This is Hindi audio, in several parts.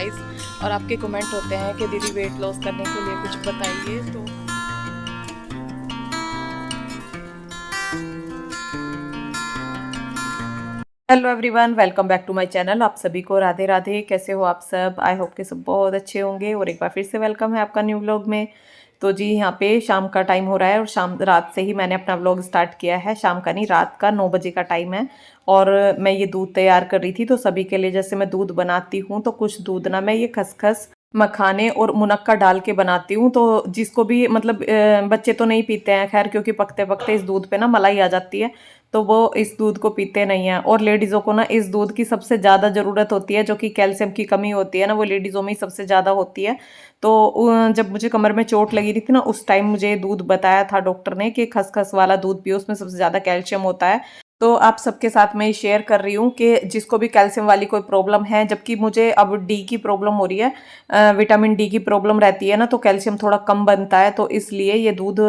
एक्सरसाइज, और आपके कमेंट होते हैं कि दीदी वेट लॉस करने के लिए कुछ बताइए। तो hello everyone, welcome back to my channel. आप सभी को राधे राधे। कैसे हो आप सब? आई होप कि सब बहुत अच्छे होंगे। और एक बार फिर से वेलकम है आपका न्यू व्लॉग में। तो जी, यहाँ पे शाम का टाइम हो रहा है और शाम रात से ही मैंने अपना व्लॉग स्टार्ट किया है। शाम का नहीं, रात का 9 बजे का टाइम है। और मैं ये दूध तैयार कर रही थी। तो सभी के लिए जैसे मैं दूध बनाती हूँ तो कुछ दूध ना मैं ये खसखस, मखाने और मुनक्का डाल के बनाती हूँ। तो जिसको भी मतलब बच्चे तो नहीं पीते हैं खैर, क्योंकि पकते पकते इस दूध पे ना मलाई आ जाती है, तो वो इस दूध को पीते नहीं है। और लेडीज़ों को ना इस दूध की सबसे ज़्यादा ज़रूरत होती है, जो कि कैल्शियम की कमी होती है ना, वो लेडीज़ों में ही सबसे ज़्यादा होती है। तो जब मुझे कमर में चोट लगी थी ना, उस टाइम मुझे दूध बताया था डॉक्टर ने कि खसखस वाला दूध पियो, उसमें सबसे ज़्यादा कैल्शियम होता है। तो आप सबके साथ मैं शेयर कर रही हूँ कि जिसको भी कैल्शियम वाली कोई प्रॉब्लम है, जबकि मुझे अब डी की प्रॉब्लम हो रही है, विटामिन डी की प्रॉब्लम रहती है ना, तो कैल्शियम थोड़ा कम बनता है, तो इसलिए ये दूध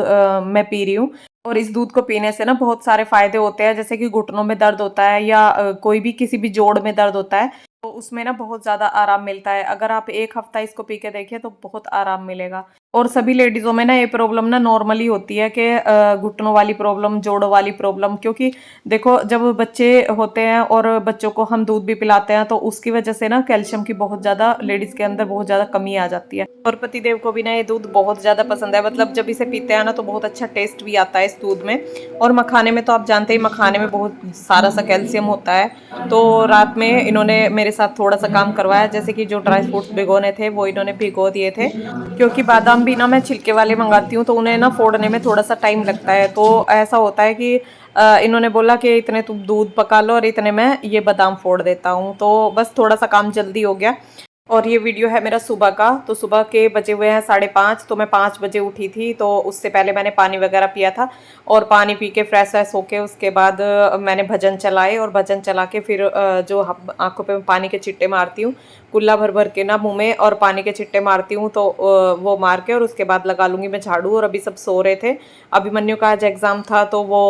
मैं पी रही हूँ। और इस दूध को पीने से ना बहुत सारे फायदे होते हैं, जैसे कि घुटनों में दर्द होता है या कोई भी किसी भी जोड़ में दर्द होता है, तो उसमें ना बहुत ज्यादा आराम मिलता है। अगर आप एक हफ्ता इसको पी के देखिए तो बहुत आराम मिलेगा। और सभी लेडीजों में ना ये प्रॉब्लम ना नॉर्मली होती है कि घुटनों वाली प्रॉब्लम, जोड़ों वाली प्रॉब्लम, क्योंकि देखो जब बच्चे होते हैं और बच्चों को हम दूध भी पिलाते हैं तो उसकी वजह से ना कैल्शियम की बहुत ज्यादा लेडीज के अंदर बहुत ज्यादा कमी आ जाती है। और पतिदेव को भी ना ये दूध बहुत ज्यादा पसंद है, मतलब जब इसे पीते हैं ना तो बहुत अच्छा टेस्ट भी आता है इस दूध में। और मखाने में तो आप जानते ही, मखाने में बहुत सारा सा कैल्शियम होता है। तो रात में इन्होंने मेरे साथ थोड़ा सा काम करवाया, जैसे कि जो ड्राई फ्रूट्स भिगोने थे वो इन्होंने भिगो दिए थे, क्योंकि बादाम भी ना मैं छिलके वाले मंगाती हूँ तो उन्हें ना फोड़ने में थोड़ा सा टाइम लगता है। तो ऐसा होता है कि इन्होंने बोला कि इतने तुम दूध पका लो और इतने मैं ये बादाम फोड़ देता हूँ, तो बस थोड़ा सा काम जल्दी हो गया। और ये वीडियो है मेरा सुबह का। तो सुबह के बजे हुए हैं 5:30, तो मैं 5 बजे उठी थी, तो उससे पहले मैंने पानी वगैरह पिया था। और पानी पी के फ्रेश व्रेश होके उसके बाद मैंने भजन चलाए, और भजन चला के फिर जो आंखों पे पानी के छिट्टे मारती हूँ, कुल्ला भर भर के ना मुंह में और पानी के छिट्टे मारती हूँ, तो वो मार के और उसके बाद लगा लूंगी मैं झाड़ू। और अभी सब सो रहे थे। अभिमन्यु का आज एग्जाम था तो वो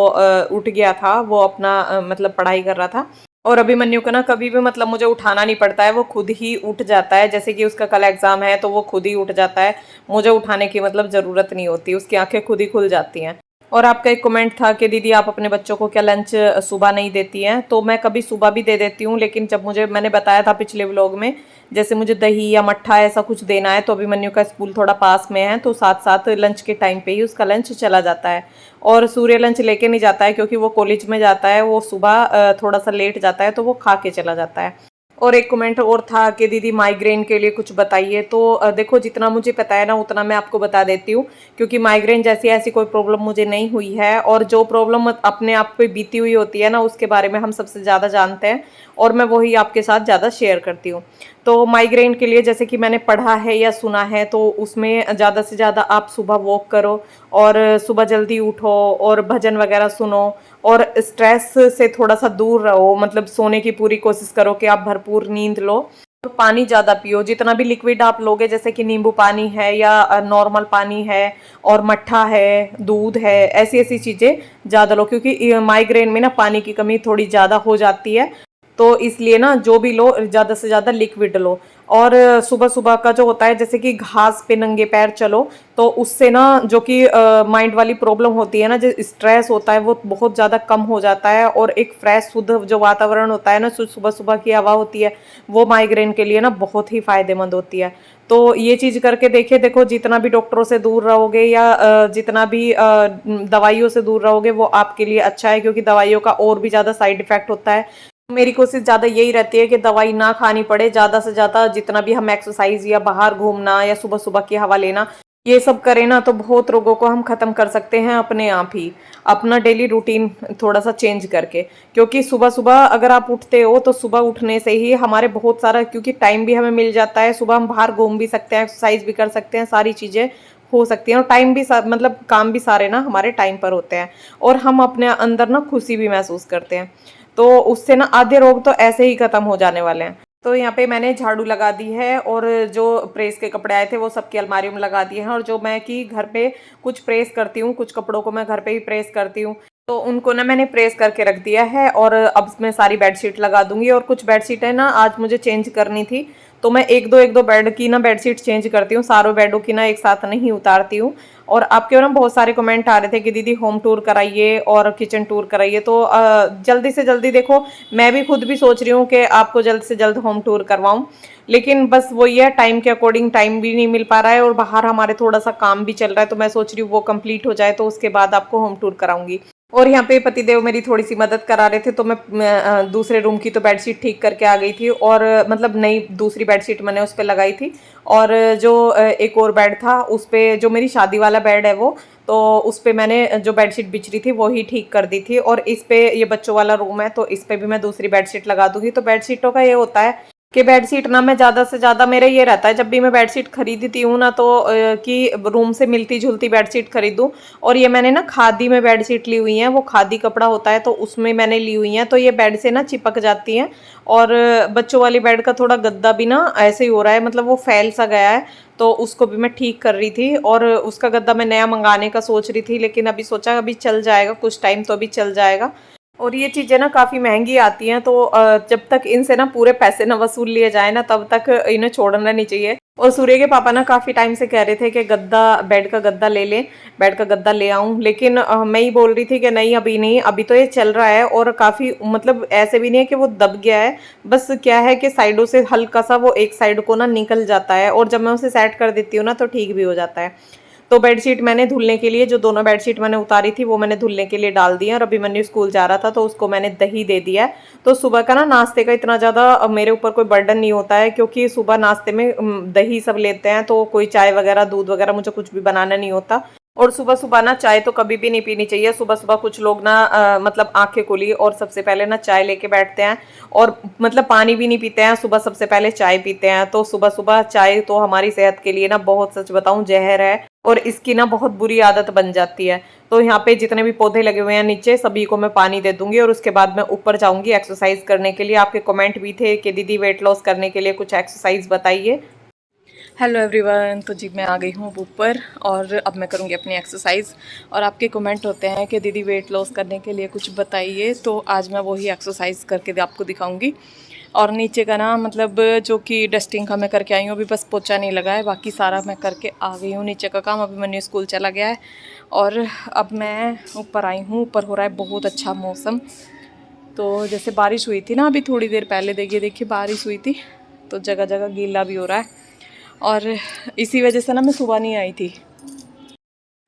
उठ गया था, वो अपना मतलब पढ़ाई कर रहा था। और अभिमन्यु को ना कभी भी मतलब मुझे उठाना नहीं पड़ता है, वो खुद ही उठ जाता है। जैसे कि उसका कल एग्जाम है तो वो खुद ही उठ जाता है, मुझे उठाने की मतलब जरूरत नहीं होती, उसकी आंखें खुद ही खुल जाती हैं। और आपका एक कमेंट था कि दीदी आप अपने बच्चों को क्या लंच सुबह नहीं देती हैं? तो मैं कभी सुबह भी दे देती हूँ, लेकिन जब मैंने बताया था पिछले व्लॉग में, जैसे मुझे दही या मट्ठा ऐसा कुछ देना है, तो अभिमन्यु का स्कूल थोड़ा पास में है, तो साथ साथ लंच के टाइम पे ही उसका लंच चला जाता है। और सूर्य लंच लेके नहीं जाता है, क्योंकि वो कॉलेज में जाता है, वो सुबह थोड़ा सा लेट जाता है, तो वो खा के चला जाता है। और एक कमेंट और था कि दीदी माइग्रेन के लिए कुछ बताइए। तो देखो, जितना मुझे पता है ना उतना मैं आपको बता देती हूँ, क्योंकि माइग्रेन जैसी ऐसी कोई प्रॉब्लम मुझे नहीं हुई है। और जो प्रॉब्लम अपने आप पे बीती हुई होती है ना, उसके बारे में हम सबसे ज़्यादा जानते हैं, और मैं वही आपके साथ ज़्यादा शेयर करती हूँ। तो माइग्रेन के लिए जैसे कि मैंने पढ़ा है या सुना है, तो उसमें ज़्यादा से ज़्यादा आप सुबह वॉक करो, और सुबह जल्दी उठो, और भजन वगैरह सुनो, और स्ट्रेस से थोड़ा सा दूर रहो, मतलब सोने की पूरी कोशिश करो कि आप भरपूर नींद लो। और पानी ज़्यादा पियो, जितना भी लिक्विड आप लोगे, जैसे कि नींबू पानी है या नॉर्मल पानी है, और मट्ठा है, दूध है, ऐसी ऐसी चीज़ें ज़्यादा लो, क्योंकि माइग्रेन में ना पानी की कमी थोड़ी ज़्यादा हो जाती है। तो इसलिए ना जो भी लो, ज़्यादा से ज़्यादा लिक्विड लो। और सुबह सुबह का जो होता है, जैसे कि घास पे नंगे पैर चलो, तो उससे ना जो कि माइंड वाली प्रॉब्लम होती है ना, जो स्ट्रेस होता है, वो बहुत ज़्यादा कम हो जाता है। और एक फ्रेश शुद्ध जो वातावरण होता है ना, सुबह सुबह की हवा होती है, वो माइग्रेन के लिए ना बहुत ही फायदेमंद होती है। तो ये चीज़ करके देखिए। देखो, जितना भी डॉक्टरों से दूर रहोगे या जितना भी दवाइयों से दूर रहोगे, वो आपके लिए अच्छा है, क्योंकि दवाइयों का और भी ज़्यादा साइड इफेक्ट होता है। मेरी कोशिश ज़्यादा यही रहती है कि दवाई ना खानी पड़े, ज़्यादा से ज़्यादा जितना भी हम एक्सरसाइज या बाहर घूमना या सुबह सुबह की हवा लेना, ये सब करें ना, तो बहुत रोगों को हम ख़त्म कर सकते हैं अपने आप ही, अपना डेली रूटीन थोड़ा सा चेंज करके। क्योंकि सुबह सुबह अगर आप उठते हो, तो सुबह उठने से ही हमारे बहुत सारा, क्योंकि टाइम भी हमें मिल जाता है, सुबह हम बाहर घूम भी सकते हैं, एक्सरसाइज भी कर सकते हैं, सारी चीज़ें हो सकती हैं, और टाइम भी मतलब काम भी सारे ना हमारे टाइम पर होते हैं, और हम अपने अंदर ना खुशी भी महसूस करते हैं। तो उससे ना आधे रोग तो ऐसे ही खत्म हो जाने वाले हैं। तो यहाँ पे मैंने झाड़ू लगा दी है, और जो प्रेस के कपड़े आए थे वो सबकी अलमारियों में लगा दिए हैं। और जो मैं कि घर पे कुछ प्रेस करती हूँ, कुछ कपड़ों को मैं घर पे ही प्रेस करती हूँ, तो उनको ना मैंने प्रेस करके रख दिया है। और अब मैं सारी बेडशीट लगा दूंगी, और कुछ बेडशीट है ना आज मुझे चेंज करनी थी, तो मैं एक दो बेड की ना बेडशीट चेंज करती हूँ, सारों बेडों की ना एक साथ नहीं उतारती हूँ। और आपके ना बहुत सारे कमेंट आ रहे थे कि दीदी होम टूर कराइए और किचन टूर कराइए, तो जल्दी से जल्दी देखो, मैं भी खुद भी सोच रही हूँ कि आपको जल्द से जल्द होम टूर करवाऊँ, लेकिन बस वही है, टाइम के अकॉर्डिंग टाइम भी नहीं मिल पा रहा है और बाहर हमारे थोड़ा सा काम भी चल रहा है, तो मैं सोच रही हूँ वो कंप्लीट हो जाए तो उसके बाद आपको होम टूर कराऊंगी। और यहाँ पे पतिदेव मेरी थोड़ी सी मदद करा रहे थे, तो मैं दूसरे रूम की तो बेडशीट ठीक करके आ गई थी, और मतलब नई दूसरी बेडशीट मैंने उस पर लगाई थी। और जो एक और बेड था उस पर, जो मेरी शादी वाला बेड है वो, तो उस पर मैंने जो बेडशीट बिछ रही थी वही ठीक कर दी थी। और इस पे, ये बच्चों वाला रूम है तो इस पे भी मैं दूसरी बेडशीट लगा दूंगी। तो बेडशीटों का ये होता है कि बेडशीट ना मैं ज़्यादा से ज़्यादा, मेरा ये रहता है जब भी मैं बेडशीट खरीदती हूँ ना, तो कि रूम से मिलती जुलती बेडशीट खरीदूँ। और ये मैंने ना खादी में बेडशीट ली हुई है, वो खादी कपड़ा होता है तो उसमें मैंने ली हुई है, तो ये बेड से ना चिपक जाती हैं। और बच्चों वाली बेड का थोड़ा गद्दा भी ना ऐसे ही हो रहा है, मतलब वो फैल सा गया है, तो उसको भी मैं ठीक कर रही थी। और उसका गद्दा मैं नया मंगाने का सोच रही थी, लेकिन अभी सोचा अभी चल जाएगा कुछ टाइम, तो अभी चल जाएगा। और ये चीज़ें ना काफ़ी महंगी आती हैं, तो जब तक इनसे ना पूरे पैसे ना वसूल लिए जाए ना, तब तक इन्हें छोड़ना नहीं चाहिए। और सूर्य के पापा ना काफ़ी टाइम से कह रहे थे कि गद्दा, बेड का गद्दा ले लें, बेड का गद्दा ले आऊं, लेकिन मैं ही बोल रही थी कि नहीं अभी नहीं, अभी तो ये चल रहा है और काफ़ी, मतलब ऐसे भी नहीं है कि वो दब गया है, बस क्या है कि साइडों से हल्का सा वो एक साइड को ना निकल जाता है, और जब मैं उसे सेट कर देती हूँ ना तो ठीक भी हो जाता है। तो बेडशीट मैंने धुलने के लिए, जो दोनों बेडशीट मैंने उतारी थी वो मैंने धुलने के लिए डाल दी है। और अभी मैंने स्कूल जा रहा था तो उसको मैंने दही दे दिया है। तो सुबह का ना नाश्ते का इतना ज़्यादा मेरे ऊपर कोई बर्डन नहीं होता है, क्योंकि सुबह नाश्ते में दही सब लेते हैं, तो कोई चाय वगैरह दूध वगैरह मुझे कुछ भी बनाना नहीं होता। और सुबह सुबह ना चाय तो कभी भी नहीं पीनी चाहिए। सुबह सुबह कुछ लोग ना मतलब आंखें खुली और सबसे पहले ना चाय लेके बैठते हैं, और मतलब पानी भी नहीं पीते हैं, सुबह सबसे पहले चाय पीते हैं। तो सुबह सुबह चाय तो हमारी सेहत के लिए ना बहुत, सच बताऊं, जहर है, और इसकी ना बहुत बुरी आदत बन जाती है। तो यहाँ पे जितने भी पौधे लगे हुए हैं नीचे, सभी को मैं पानी दे दूंगी, और उसके बाद मैं ऊपर जाऊंगी एक्सरसाइज करने के लिए। आपके कमेंट भी थे कि दीदी वेट लॉस करने के लिए कुछ एक्सरसाइज बताइए। हेलो एवरीवन, तो जी मैं आ गई हूँ ऊपर, और अब मैं करूँगी अपनी एक्सरसाइज। और आपके कमेंट होते हैं कि दीदी वेट लॉस करने के लिए कुछ बताइए, तो आज मैं वही एक्सरसाइज करके आपको दिखाऊंगी। और नीचे का ना, मतलब जो कि डस्टिंग का मैं करके आई हूँ, अभी बस पोछा नहीं लगा है, बाकी सारा मैं करके आ गई हूँ। नीचे का काम अभी मैंने स्कूल चला गया है, और अब मैं ऊपर आई हूँ। ऊपर हो रहा है बहुत अच्छा मौसम, तो जैसे बारिश हुई थी ना अभी थोड़ी देर पहले, देखिए बारिश हुई थी, तो जगह जगह गीला भी हो रहा है। और इसी वजह से ना मैं सुबह नहीं आई थी।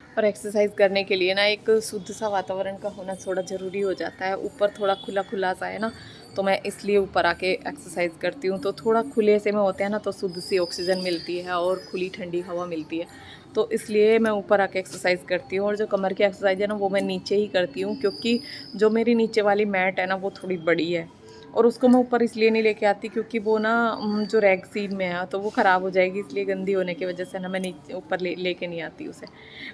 और एक्सरसाइज करने के लिए ना एक शुद्ध सा वातावरण का होना थोड़ा ज़रूरी हो जाता है। ऊपर थोड़ा खुला खुला सा है ना, तो मैं इसलिए ऊपर आके एक्सरसाइज करती हूँ। तो थोड़ा खुले से में होते हैं ना, तो शुद्ध सी ऑक्सीजन मिलती है और खुली ठंडी हवा मिलती है, तो इसलिए मैं ऊपर आके एक्सरसाइज करती हूँ। और जो कमर की एक्सरसाइज है ना, वो मैं नीचे ही करती हूँ, क्योंकि जो मेरी नीचे वाली मैट है ना वो थोड़ी बड़ी है, और उसको मैं ऊपर इसलिए नहीं लेके आती क्योंकि वो ना जो रैक सीम में है तो वो ख़राब हो जाएगी, इसलिए गंदी होने की वजह से ना मैं नीचे ऊपर लेके नहीं आती उसे।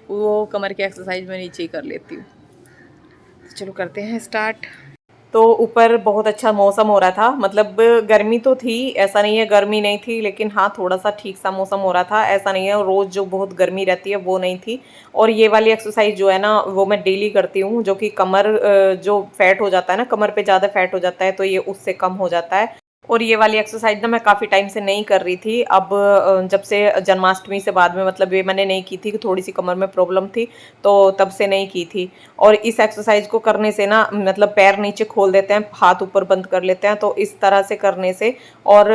वो कमर की एक्सरसाइज मैं नीचे ही कर लेती हूँ। तो चलो करते हैं स्टार्ट। तो ऊपर बहुत अच्छा मौसम हो रहा था, मतलब गर्मी तो थी, ऐसा नहीं है गर्मी नहीं थी, लेकिन हाँ थोड़ा सा ठीक सा मौसम हो रहा था, ऐसा नहीं है रोज़ जो बहुत गर्मी रहती है वो नहीं थी। और ये वाली एक्सरसाइज जो है ना वो मैं डेली करती हूँ, जो कि कमर जो फैट हो जाता है ना, कमर पे ज़्यादा फैट हो जाता है, तो ये उससे कम हो जाता है। और ये वाली एक्सरसाइज ना मैं काफ़ी टाइम से नहीं कर रही थी, अब जब से जन्माष्टमी से बाद में, मतलब ये मैंने नहीं की थी, थोड़ी सी कमर में प्रॉब्लम थी, तो तब से नहीं की थी। और इस एक्सरसाइज को करने से ना, मतलब पैर नीचे खोल देते हैं, हाथ ऊपर बंद कर लेते हैं, तो इस तरह से करने से, और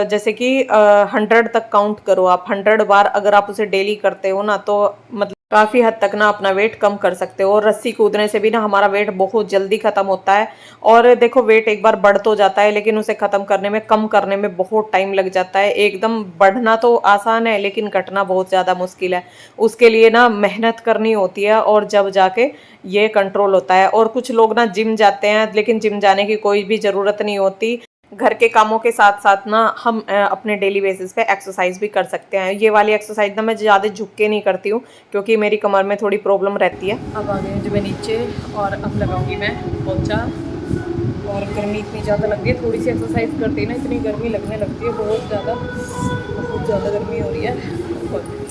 जैसे कि 100 तक काउंट करो आप, 100 बार अगर आप उसे डेली करते हो ना, तो मतलब काफ़ी हद तक ना अपना वेट कम कर सकते हो। और रस्सी कूदने से भी ना हमारा वेट बहुत जल्दी ख़त्म होता है। और देखो वेट एक बार बढ़ तो जाता है, लेकिन उसे ख़त्म करने में, कम करने में बहुत टाइम लग जाता है। एकदम बढ़ना तो आसान है, लेकिन घटना बहुत ज़्यादा मुश्किल है। उसके लिए ना मेहनत करनी होती है, और जब जाके ये कंट्रोल होता है। और कुछ लोग ना जिम जाते हैं, लेकिन जिम जाने की कोई भी ज़रूरत नहीं होती। घर के कामों के साथ साथ ना हम अपने डेली बेसिस पे एक्सरसाइज भी कर सकते हैं। ये वाली एक्सरसाइज ना मैं ज़्यादा झुक के नहीं करती हूँ, क्योंकि मेरी कमर में थोड़ी प्रॉब्लम रहती है। अब आ गई हूँ जो मैं नीचे, और अब लगाऊंगी मैं पोछा। और गर्मी इतनी ज़्यादा लग रही है, थोड़ी सी एक्सरसाइज करती है ना इतनी गर्मी लगने लगती है, बहुत ज़्यादा गर्मी हो रही है।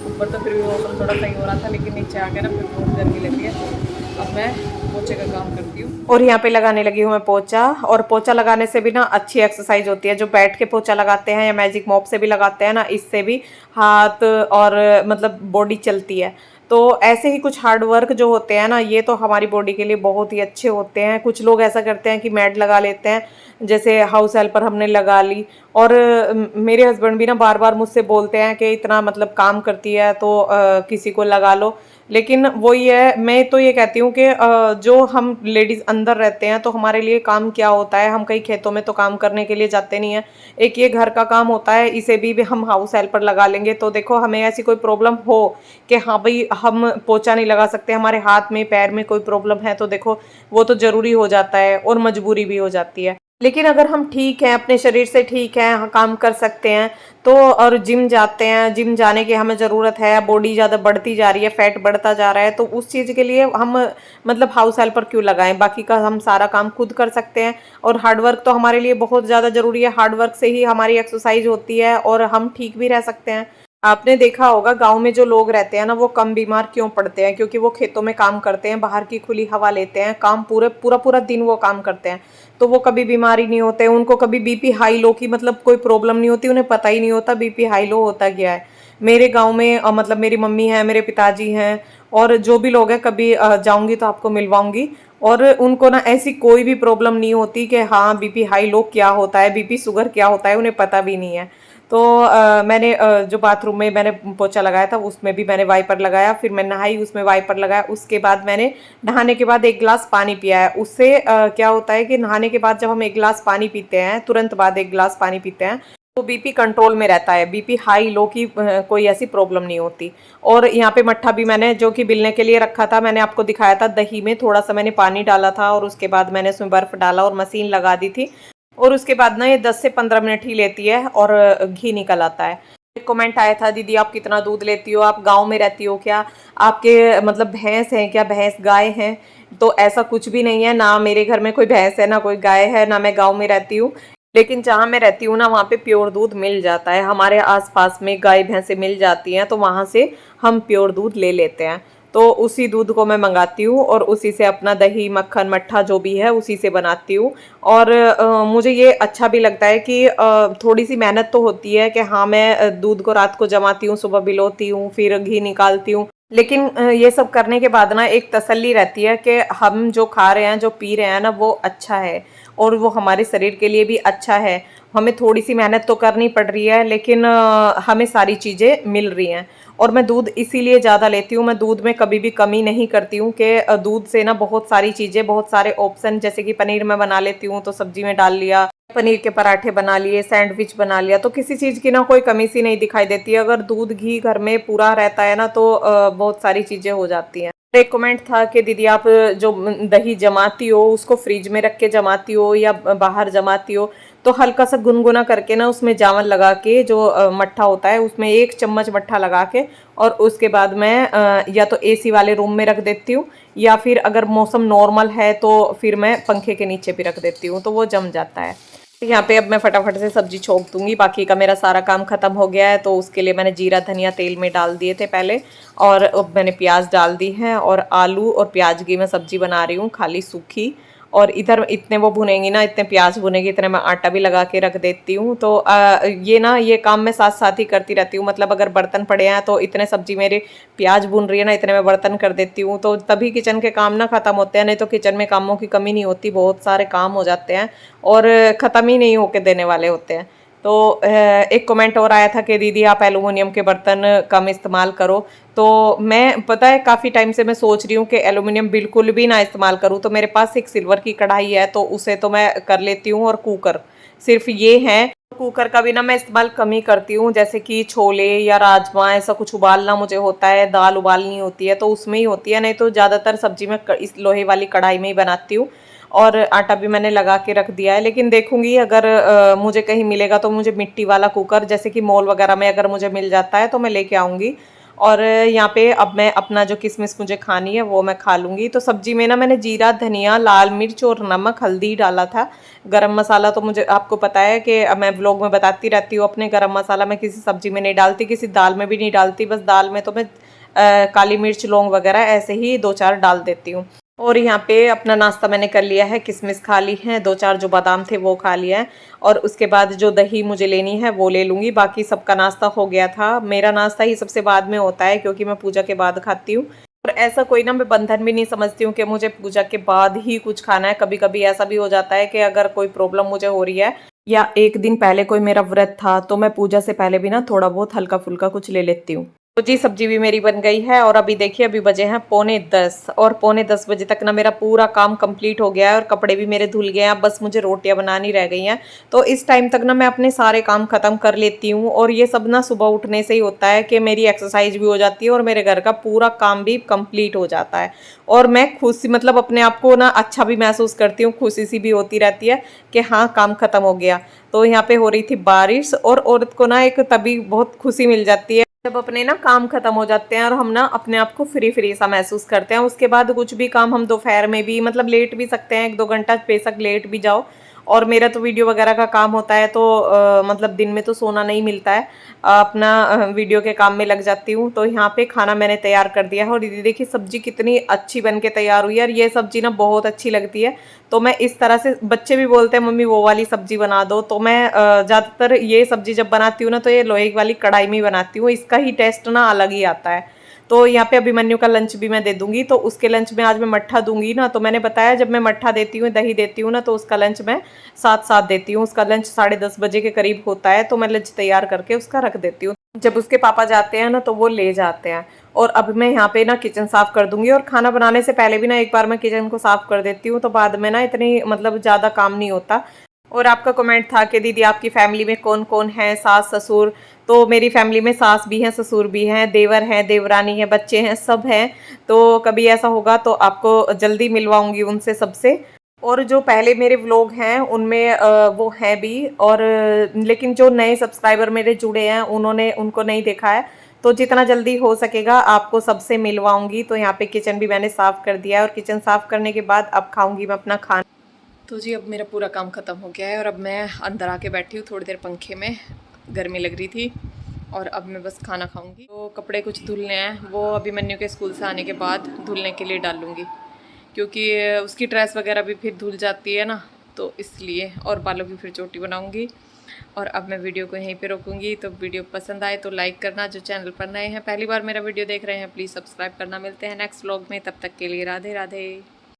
ऊपर तो फिर भी मौसम थोड़ा सही हो रहा था, लेकिन नीचे आके ना फिर बहुत गर्मी लग रही है। अब मैं पोछे का काम करती हूँ। और यहाँ पे लगाने लगी हूँ मैं पोछा। और पोछा लगाने से भी ना अच्छी एक्सरसाइज होती है। जो बैठ के पोछा लगाते हैं या मैजिक मॉप से भी लगाते हैं ना, इससे भी हाथ और मतलब बॉडी चलती है। तो ऐसे ही कुछ हार्ड वर्क जो होते हैं ना, ये तो हमारी बॉडी के लिए बहुत ही अच्छे होते हैं। कुछ लोग ऐसा करते हैं कि मैट लगा लेते हैं, जैसे हाउस हेल्पर हमने लगा ली। और मेरे हस्बैंड भी ना बार बार मुझसे बोलते हैं कि इतना मतलब काम करती है तो किसी को लगा लो। लेकिन वो ये मैं तो ये कहती हूँ कि जो हम लेडीज़ अंदर रहते हैं तो हमारे लिए काम क्या होता है। हम कहीं खेतों में तो काम करने के लिए जाते नहीं हैं। एक ये घर का काम होता है, इसे भी हम हाउस हेल्पर लगा लेंगे तो देखो, हमें ऐसी कोई प्रॉब्लम हो कि हाँ भाई हम पोछा नहीं लगा सकते, हमारे हाथ में पैर में कोई प्रॉब्लम है, तो देखो वो तो ज़रूरी हो जाता है और मजबूरी भी हो जाती है। लेकिन अगर हम ठीक हैं, अपने शरीर से ठीक हैं, हाँ, काम कर सकते हैं तो, और जिम जाते हैं, जिम जाने की हमें ज़रूरत है, बॉडी ज़्यादा बढ़ती जा रही है, फैट बढ़ता जा रहा है, तो उस चीज़ के लिए हम मतलब हाउस हेल्पर क्यों लगाएं। बाकी का हम सारा काम खुद कर सकते हैं। और हार्ड वर्क तो हमारे लिए बहुत ज़्यादा ज़रूरी है। हार्ड वर्क से ही हमारी एक्सरसाइज होती है और हम ठीक भी रह सकते हैं। आपने देखा होगा गांव में जो लोग रहते हैं ना, वो कम बीमार क्यों पड़ते हैं, क्योंकि वो खेतों में काम करते हैं, बाहर की खुली हवा लेते हैं, काम पूरा पूरा दिन वो काम करते हैं, तो वो कभी बीमारी नहीं होते। उनको कभी बीपी हाई लो की मतलब कोई प्रॉब्लम नहीं होती, उन्हें पता ही नहीं होता बीपी हाई लो होता क्या है। मेरे गांव में मतलब मेरी मम्मी है, मेरे पिताजी हैं, और जो भी लोग हैं, कभी जाऊंगी तो आपको मिलवाऊंगी। और उनको ना ऐसी कोई भी प्रॉब्लम नहीं होती कि हाँ बीपी हाई लो क्या होता है, बीपी शुगर क्या होता है, उन्हें पता भी नहीं है। तो मैंने जो बाथरूम में मैंने पोछा लगाया था उसमें भी मैंने वाइपर लगाया, फिर मैं नहाई उसमें वाइपर लगाया, उसके बाद मैंने नहाने के बाद एक गिलास पानी पिया है। उससे क्या होता है कि नहाने के बाद जब हम एक गिलास पानी पीते हैं, तुरंत बाद एक गिलास पानी पीते हैं, तो बीपी कंट्रोल में रहता है, बीपी हाई लो की कोई ऐसी प्रॉब्लम नहीं होती। और यहाँ पे मट्ठा भी मैंने जो कि बिलने के लिए रखा था, मैंने आपको दिखाया था, दही में थोड़ा सा मैंने पानी डाला था और उसके बाद मैंने उसमें बर्फ डाला और मशीन लगा दी थी। और उसके बाद ना ये 10 से 15 मिनट ही लेती है और घी निकल आता है। एक कमेंट आया था, दीदी आप कितना दूध लेती हो, आप गांव में रहती हो क्या, आपके मतलब भैंस है क्या, भैंस गाय है। तो ऐसा कुछ भी नहीं है, ना मेरे घर में कोई भैंस है ना कोई गाय है, ना मैं गांव में रहती हूँ। लेकिन जहाँ मैं रहती हूँ ना, वहाँ पे प्योर दूध मिल जाता है, हमारे आसपास में गाय भैंसे मिल जाती हैं, तो वहाँ से हम प्योर दूध ले लेते हैं। तो उसी दूध को मैं मंगाती हूँ और उसी से अपना दही मक्खन मट्ठा जो भी है उसी से बनाती हूँ। और मुझे ये अच्छा भी लगता है कि थोड़ी सी मेहनत तो होती है कि हाँ मैं दूध को रात को जमाती हूँ, सुबह भिगोती हूँ, फिर घी निकालती हूँ। लेकिन ये सब करने के बाद ना एक तसल्ली रहती है कि हम जो खा रहे हैं, जो पी रहे हैं ना, वो अच्छा है और वो हमारे शरीर के लिए भी अच्छा है। हमें थोड़ी सी मेहनत तो करनी पड़ रही है, लेकिन हमें सारी चीज़ें मिल रही हैं। और मैं दूध इसीलिए ज़्यादा लेती हूँ, मैं दूध में कभी भी कमी नहीं करती हूँ कि दूध से ना बहुत सारी चीज़ें, बहुत सारे ऑप्शन, जैसे कि पनीर मैं बना लेती हूँ तो सब्जी में डाल लिया, पनीर के पराठे बना लिए, सैंडविच बना लिया, तो किसी चीज़ की ना कोई कमी सी नहीं दिखाई देती है। अगर दूध घी घर में पूरा रहता है ना, तो बहुत सारी चीज़ें हो जाती हैं। एक कमेंट था कि दीदी आप जो दही जमाती हो उसको फ्रिज में रख के जमाती हो या बाहर जमाती हो। तो हल्का सा गुनगुना करके ना उसमें जावन लगा के, जो मट्ठा होता है उसमें 1 चम्मच मट्ठा लगा के, और उसके बाद मैं या तो एसी वाले रूम में रख देती हूँ, या फिर अगर मौसम नॉर्मल है तो फिर मैं पंखे के नीचे भी रख देती हूँ, तो वो जम जाता है। यहाँ पे अब मैं फटाफट से सब्जी छोंक दूंगी, बाकी का मेरा सारा काम खत्म हो गया है। तो उसके लिए मैंने जीरा धनिया तेल में डाल दिए थे पहले, और अब मैंने प्याज डाल दी है, और आलू और प्याज की मैं सब्जी बना रही हूँ खाली सूखी। और इधर इतने वो भुनेंगी ना, इतने प्याज भुनेगी, इतने मैं आटा भी लगा के रख देती हूँ। तो ये ना ये काम मैं साथ साथ ही करती रहती हूँ। मतलब अगर बर्तन पड़े हैं तो इतने सब्जी मेरे प्याज भून रही है ना, इतने मैं बर्तन कर देती हूँ, तो तभी किचन के काम ना खत्म होते हैं। नहीं तो किचन में कामों की कमी नहीं होती, बहुत सारे काम हो जाते हैं और ख़त्म ही नहीं होके देने वाले होते हैं। तो एक कमेंट और आया था कि दीदी आप एलुमिनियम के बर्तन कम इस्तेमाल करो। तो मैं पता है काफ़ी टाइम से मैं सोच रही हूँ कि एलुमिनियम बिल्कुल भी ना इस्तेमाल करूँ। तो मेरे पास एक सिल्वर की कढ़ाई है, तो उसे तो मैं कर लेती हूँ, और कुकर सिर्फ ये है। कुकर का भी ना मैं इस्तेमाल कम ही करती हूँ, जैसे कि छोले या राजमा ऐसा कुछ उबालना मुझे होता है, दाल उबालनी होती है तो उसमें ही होती है, नहीं तो ज़्यादातर सब्जी मैं इस लोहे वाली कढ़ाई में ही बनाती हूँ। और आटा भी मैंने लगा के रख दिया है, लेकिन देखूंगी अगर मुझे कहीं मिलेगा तो मुझे मिट्टी वाला कुकर, जैसे कि मॉल वगैरह में अगर मुझे मिल जाता है तो मैं लेके आऊँगी। और यहाँ पे अब मैं अपना जो किशमिश मुझे खानी है वो मैं खा लूँगी। तो सब्जी में ना मैंने जीरा धनिया लाल मिर्च और नमक हल्दी डाला था। गरम मसाला तो मुझे आपको पता है कि मैं व्लॉग में बताती रहती हूँ अपने, गरम मसाला मैं किसी सब्जी में नहीं डालती, किसी दाल में भी नहीं डालती, बस दाल में तो मैं काली मिर्च लौंग वगैरह ऐसे ही 2-4 डाल देती हूँ। और यहाँ पे अपना नाश्ता मैंने कर लिया है, किशमिश खा ली है, 2-4 जो बादाम थे वो खा लिया है, और उसके बाद जो दही मुझे लेनी है वो ले लूँगी। बाकी सबका नाश्ता हो गया था। मेरा नाश्ता ही सबसे बाद में होता है क्योंकि मैं पूजा के बाद खाती हूँ। और ऐसा कोई ना मैं बंधन भी नहीं समझती हूँ कि मुझे पूजा के बाद ही कुछ खाना है। कभी कभी ऐसा भी हो जाता है कि अगर कोई प्रॉब्लम मुझे हो रही है या एक दिन पहले कोई मेरा व्रत था तो मैं पूजा से पहले भी ना थोड़ा बहुत हल्का फुल्का कुछ ले लेती हूँ। तो जी सब्जी भी मेरी बन गई है और अभी देखिए अभी बजे हैं 9:45 और 9:45 बजे तक ना मेरा पूरा काम कंप्लीट हो गया है और कपड़े भी मेरे धुल गए हैं। अब बस मुझे रोटियां बनानी रह गई हैं। तो इस टाइम तक ना मैं अपने सारे काम खत्म कर लेती हूँ और ये सब ना सुबह उठने से ही होता है कि मेरी एक्सरसाइज भी हो जाती है और मेरे घर का पूरा काम भी कंप्लीट हो जाता है। और मैं खुशी मतलब अपने आप को ना अच्छा भी महसूस करती हूँ, खुशी सी भी होती रहती है कि हाँ काम खत्म हो गया। तो यहाँ पे हो रही थी बारिश और औरत को ना एक तभी बहुत खुशी मिल जाती है जब अपने ना काम खत्म हो जाते हैं और हम ना अपने आप को फ्री फ्री सा महसूस करते हैं। उसके बाद कुछ भी काम हम दोपहर में भी मतलब लेट भी सकते हैं, 1-2 घंटा बेशक लेट भी जाओ। और मेरा तो वीडियो वगैरह का काम होता है तो मतलब दिन में तो सोना नहीं मिलता है। अपना वीडियो के काम में लग जाती हूँ। तो यहाँ पे खाना मैंने तैयार कर दिया है और दीदी देखिए सब्जी कितनी अच्छी बन के तैयार हुई है और ये सब्जी ना बहुत अच्छी लगती है। तो मैं इस तरह से, बच्चे भी बोलते हैं मम्मी वो वाली सब्जी बना दो, तो मैं ज़्यादातर ये सब्जी जब बनाती हूँ ना तो ये लोहे वाली कढ़ाई में बनाती हूँ। इसका ही टेस्ट ना अलग ही आता है। तो यहाँ पे अभिमन्यु का लंच भी मैं दे दूंगी। तो उसके लंच में आज मैं मट्ठा दूंगी ना, तो मैंने बताया जब मैं मट्ठा देती हूँ दही देती हूँ ना तो उसका लंच मैं साथ साथ देती हूँ। उसका लंच 10:30 बजे के करीब होता है तो मैं लंच तैयार करके उसका रख देती हूँ। जब उसके पापा जाते हैं ना तो वो ले जाते हैं। और अब मैं यहाँ पे ना किचन साफ कर दूंगी और खाना बनाने से पहले भी ना एक बार मैं किचन को साफ कर देती हूँ तो बाद में ना इतनी मतलब ज़्यादा काम नहीं होता। और आपका कमेंट था कि दीदी आपकी फैमिली में कौन कौन है, सास ससुर। तो मेरी फैमिली में सास भी हैं, ससुर भी हैं, देवर हैं, देवरानी है, बच्चे हैं, सब हैं। तो कभी ऐसा होगा तो आपको जल्दी मिलवाऊंगी उनसे सबसे। और जो पहले मेरे व्लॉग हैं उनमें वो हैं भी, और लेकिन जो नए सब्सक्राइबर मेरे जुड़े हैं उन्होंने उनको नहीं देखा है। तो जितना जल्दी हो सकेगा आपको सबसे मिलवाऊंगी। तो यहाँ पे किचन भी मैंने साफ़ कर दिया है और किचन साफ़ करने के बाद अब खाऊंगी मैं अपना खाना। तो जी अब मेरा पूरा काम ख़त्म हो गया है और अब मैं अंदर आके बैठी हूँ थोड़ी देर पंखे में, गर्मी लग रही थी। और अब मैं बस खाना खाऊंगी। तो कपड़े कुछ धुलने हैं, वो अभिमन्यु के स्कूल से आने के बाद धुलने के लिए डालूंगी क्योंकि उसकी ड्रेस वगैरह भी फिर धुल जाती है ना, तो इसलिए। और बालों की फिर चोटी बनाऊंगी। और अब मैं वीडियो को यहीं पे रोकूंगी। तो वीडियो पसंद आए तो लाइक करना, जो चैनल पर नए हैं पहली बार मेरा वीडियो देख रहे हैं प्लीज़ सब्सक्राइब करना। मिलते हैं नेक्स्ट व्लॉग में, तब तक के लिए राधे राधे।